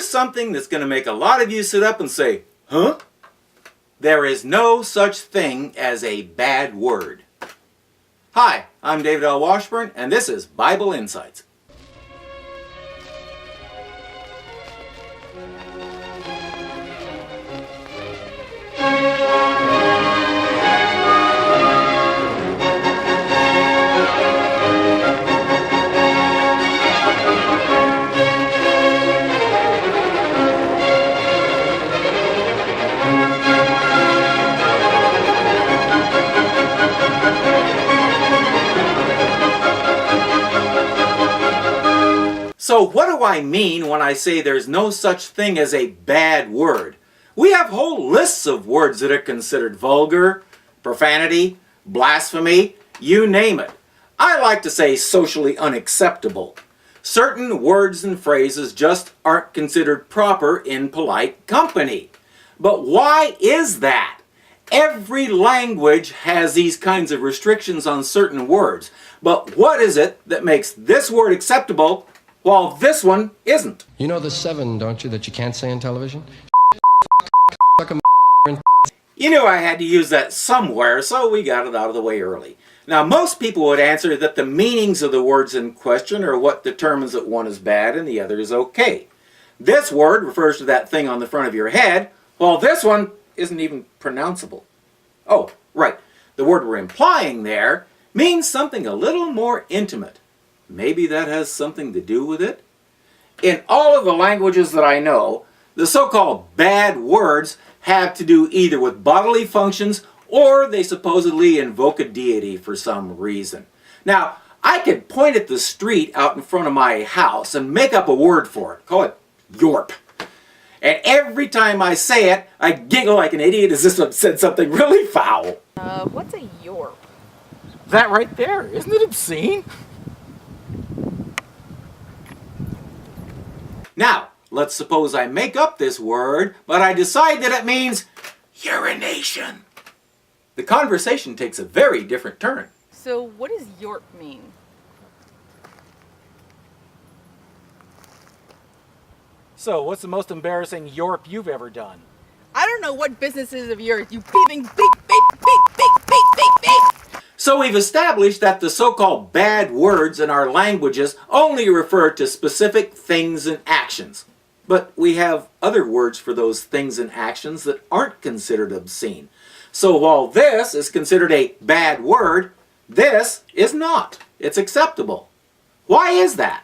here's something that's going to make a lot of you sit up and say, huh? There is no such thing as a bad word. Hi, I'm David L. Washburn, and this is Bible Insights. So what do I mean when I say there's no such thing as a bad word? We have whole lists of words that are considered vulgar, profanity, blasphemy, you name it. I like to say socially unacceptable. Certain words and phrases just aren't considered proper in polite company. But why is that? Every language has these kinds of restrictions on certain words. But what is it that makes this word acceptable while this one isn't? You know the 7, don't you, that you can't say on television? You knew I had to use that somewhere, so we got it out of the way early. Now, most people would answer that the meanings of the words in question are what determines that one is bad and the other is okay. This word refers to that thing on the front of your head, while this one isn't even pronounceable. Oh, right. The word we're implying there means something a little more intimate. Maybe that has something to do with it? In all of the languages that I know, the so-called bad words have to do either with bodily functions or they supposedly invoke a deity for some reason. Now, I could point at the street out in front of my house and make up a word for it. Call it Yorp. And every time I say it, I giggle like an idiot as if I've said something really foul. What's a Yorp? That right there, isn't it obscene? Now, let's suppose I make up this word, but I decide that it means urination. The conversation takes a very different turn. So what does Yorp mean? So, what's the most embarrassing Yorp you've ever done? I don't know what business is of yours, you beeping beep beep beep beep beep beep beep. So we've established that the so-called bad words in our languages only refer to specific things and actions. But we have other words for those things and actions that aren't considered obscene. So while this is considered a bad word, this is not. It's acceptable. Why is that?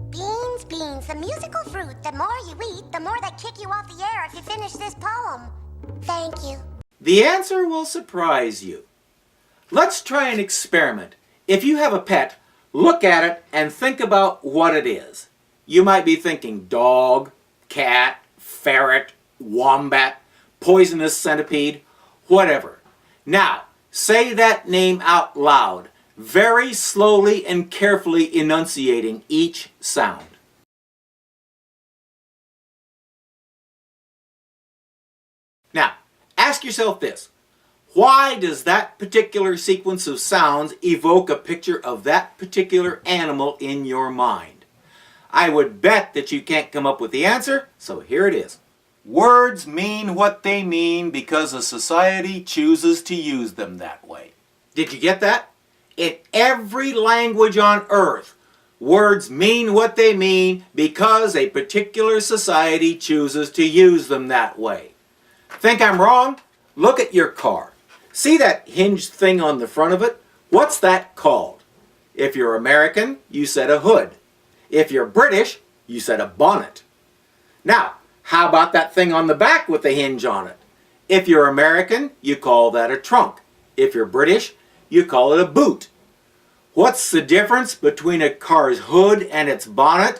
Beans, beans, the musical fruit. The more you eat, the more they kick you off the air if you finish this poem. Thank you. The answer will surprise you. Let's try an experiment. If you have a pet, look at it and think about what it is. You might be thinking dog, cat, ferret, wombat, poisonous centipede, whatever. Now, say that name out loud, very slowly and carefully enunciating each sound. Now, ask yourself this. Why does that particular sequence of sounds evoke a picture of that particular animal in your mind? I would bet that you can't come up with the answer, so here it is. Words mean what they mean because a society chooses to use them that way. Did you get that? In every language on earth, words mean what they mean because a particular society chooses to use them that way. Think I'm wrong? Look at your car. See that hinged thing on the front of it? What's that called? If you're American, you said a hood. If you're British, you said a bonnet. Now, how about that thing on the back with the hinge on it? If you're American, you call that a trunk. If you're British, you call it a boot. What's the difference between a car's hood and its bonnet?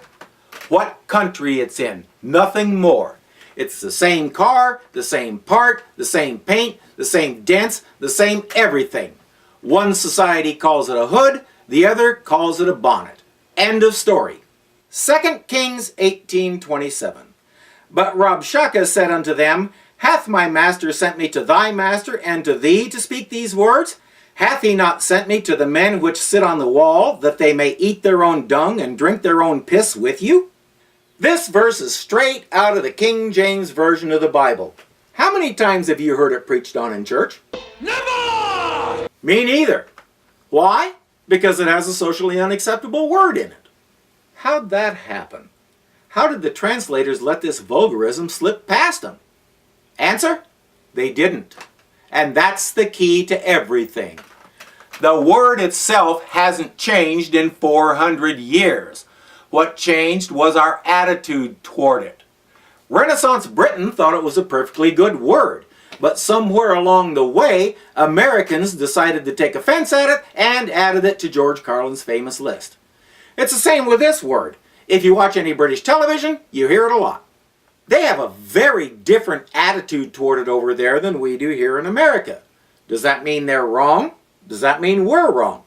What country it's in. Nothing more. It's the same car, the same part, the same paint, the same dents, the same everything. One society calls it a hood, the other calls it a bonnet. End of story. 2 Kings 18:27. But Rabshakeh said unto them, Hath my master sent me to thy master and to thee to speak these words? Hath he not sent me to the men which sit on the wall, that they may eat their own dung and drink their own piss with you? This verse is straight out of the King James Version of the Bible. How many times have you heard it preached on in church? Never! Me neither. Why? Because it has a socially unacceptable word in it. How'd that happen? How did the translators let this vulgarism slip past them? Answer? They didn't. And that's the key to everything. The word itself hasn't changed in 400 years. What changed was our attitude toward it. Renaissance Britain thought it was a perfectly good word, but somewhere along the way, Americans decided to take offense at it and added it to George Carlin's famous list. It's the same with this word. If you watch any British television, you hear it a lot. They have a very different attitude toward it over there than we do here in America. Does that mean they're wrong? Does that mean we're wrong?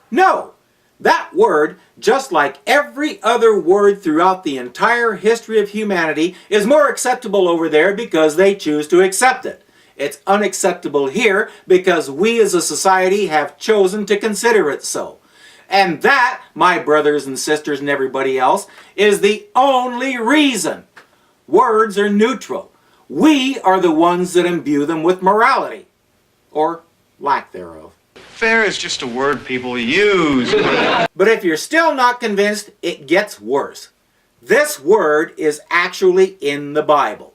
No. That word, just like every other word throughout the entire history of humanity, is more acceptable over there because they choose to accept it. It's unacceptable here because we as a society have chosen to consider it so. And that, my brothers and sisters and everybody else, is the only reason. Words are neutral. We are the ones that imbue them with morality, or lack thereof. Fair is just a word people use. But if you're still not convinced, it gets worse. This word is actually in the Bible.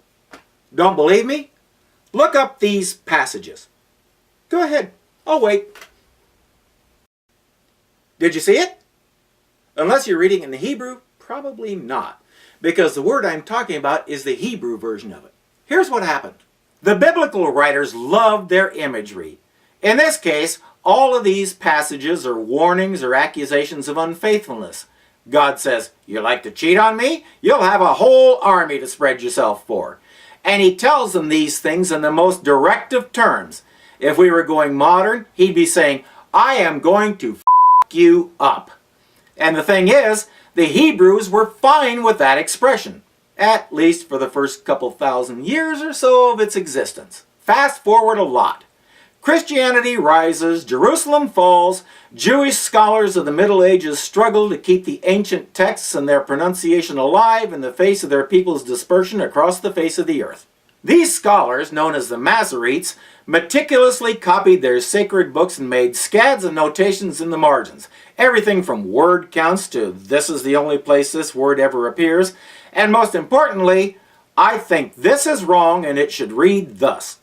Don't believe me? Look up these passages. Go ahead. I'll wait. Did you see it? Unless you're reading in the Hebrew, probably not, because the word I'm talking about is the Hebrew version of it. Here's what happened. The biblical writers loved their imagery. In this case, all of these passages are warnings or accusations of unfaithfulness. God says, you like to cheat on me? You'll have a whole army to spread yourself for. And he tells them these things in the most direct of terms. If we were going modern, he'd be saying, I am going to f*** you up. And the thing is, the Hebrews were fine with that expression, at least for the first couple thousand years or so of its existence. Fast forward a lot. Christianity rises, Jerusalem falls, Jewish scholars of the Middle Ages struggle to keep the ancient texts and their pronunciation alive in the face of their people's dispersion across the face of the earth. These scholars, known as the Masoretes, meticulously copied their sacred books and made scads and notations in the margins. Everything from word counts to this is the only place this word ever appears. And most importantly, I think this is wrong and it should read thus.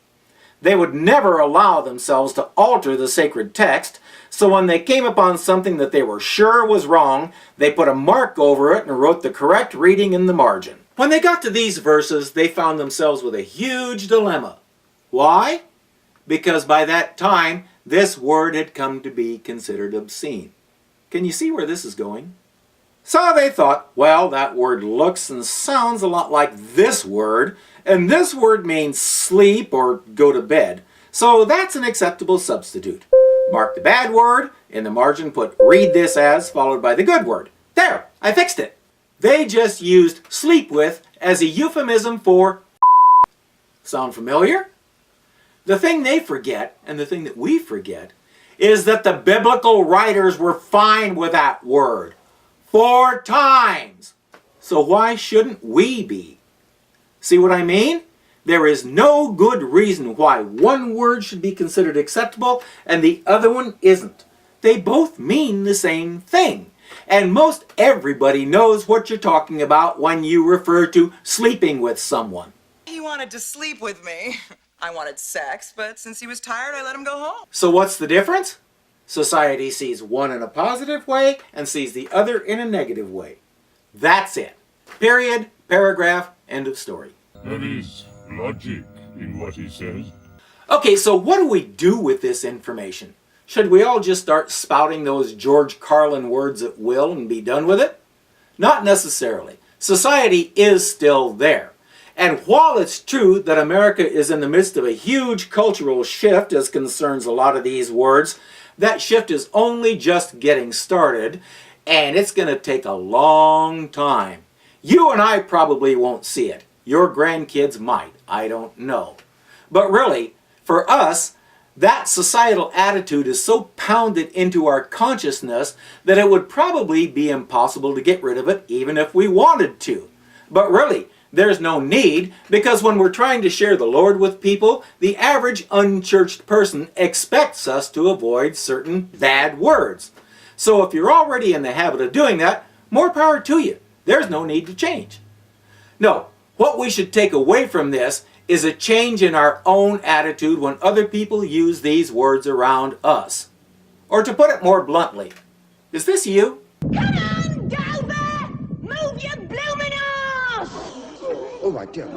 They would never allow themselves to alter the sacred text, so when they came upon something that they were sure was wrong, they put a mark over it and wrote the correct reading in the margin. When they got to these verses, they found themselves with a huge dilemma. Why? Because by that time, this word had come to be considered obscene. Can you see where this is going? So they thought, well, that word looks and sounds a lot like this word, and this word means sleep or go to bed. So that's an acceptable substitute. Mark the bad word, in the margin put read this as, followed by the good word. There, I fixed it. They just used sleep with as a euphemism for Sound familiar? The thing they forget, and the thing that we forget, is that the biblical writers were fine with that word 4 times. So why shouldn't we be? See what I mean? There is no good reason why one word should be considered acceptable and the other one isn't. They both mean the same thing. And most everybody knows what you're talking about when you refer to sleeping with someone. He wanted to sleep with me. I wanted sex, but since he was tired, I let him go home. So what's the difference? Society sees one in a positive way and sees the other in a negative way. That's it. Period, paragraph, end of story. There is logic in what he says. Okay, so what do we do with this information? Should we all just start spouting those George Carlin words at will and be done with it? Not necessarily. Society is still there. And while it's true that America is in the midst of a huge cultural shift as concerns a lot of these words, that shift is only just getting started, and it's going to take a long time. You and I probably won't see it. Your grandkids might. I don't know. But really, for us, that societal attitude is so pounded into our consciousness that it would probably be impossible to get rid of it even if we wanted to. But really, there's no need, because when we're trying to share the Lord with people, the average unchurched person expects us to avoid certain bad words. So if you're already in the habit of doing that, more power to you. There's no need to change. No, what we should take away from this is a change in our own attitude when other people use these words around us. Or to put it more bluntly, is this you? Come on, Dover! Move your blooming ass! Oh my dear.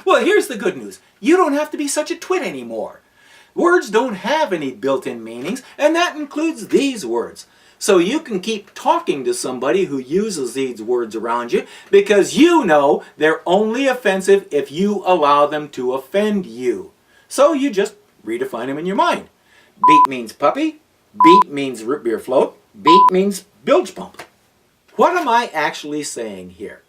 Well, here's the good news. You don't have to be such a twit anymore. Words don't have any built-in meanings, and that includes these words. So you can keep talking to somebody who uses these words around you, because you know they're only offensive if you allow them to offend you. So you just redefine them in your mind. Beat means puppy. Beat means root beer float. Beat means bilge pump. What am I actually saying here?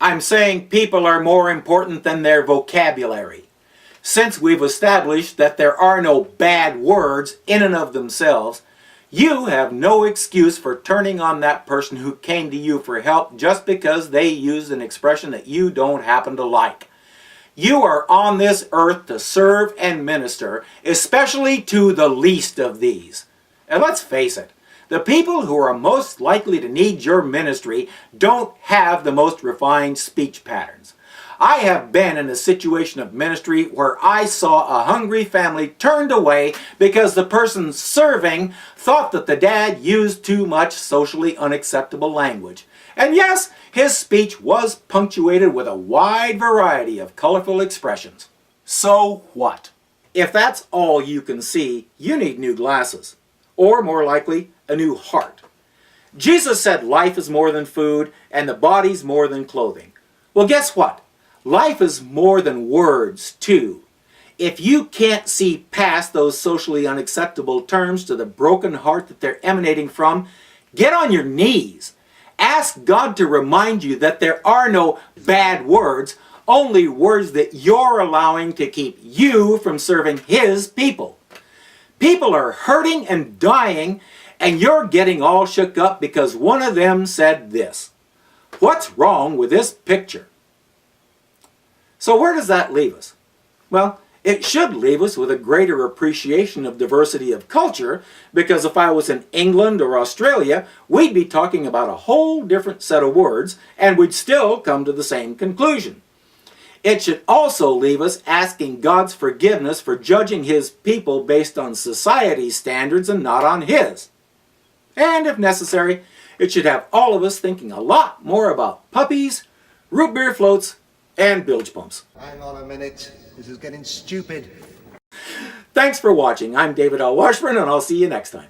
I'm saying people are more important than their vocabulary. Since we've established that there are no bad words in and of themselves, you have no excuse for turning on that person who came to you for help just because they used an expression that you don't happen to like. You are on this earth to serve and minister, especially to the least of these. And let's face it, the people who are most likely to need your ministry don't have the most refined speech patterns. I have been in a situation of ministry where I saw a hungry family turned away because the person serving thought that the dad used too much socially unacceptable language. And yes, his speech was punctuated with a wide variety of colorful expressions. So what? If that's all you can see, you need new glasses. Or more likely, a new heart. Jesus said life is more than food and the body's more than clothing. Well, guess what? Life is more than words, too. If you can't see past those socially unacceptable terms to the broken heart that they're emanating from, get on your knees. Ask God to remind you that there are no bad words, only words that you're allowing to keep you from serving His people. People are hurting and dying, and you're getting all shook up because one of them said this. What's wrong with this picture? So where does that leave us? Well, it should leave us with a greater appreciation of diversity of culture, because if I was in England or Australia, we'd be talking about a whole different set of words, and we'd still come to the same conclusion. It should also leave us asking God's forgiveness for judging His people based on society's standards and not on His. And if necessary, it should have all of us thinking a lot more about puppies, root beer floats, and bilge pumps. Hang on a minute. This is getting stupid. Thanks for watching. I'm David L. Washburn, and I'll see you next time.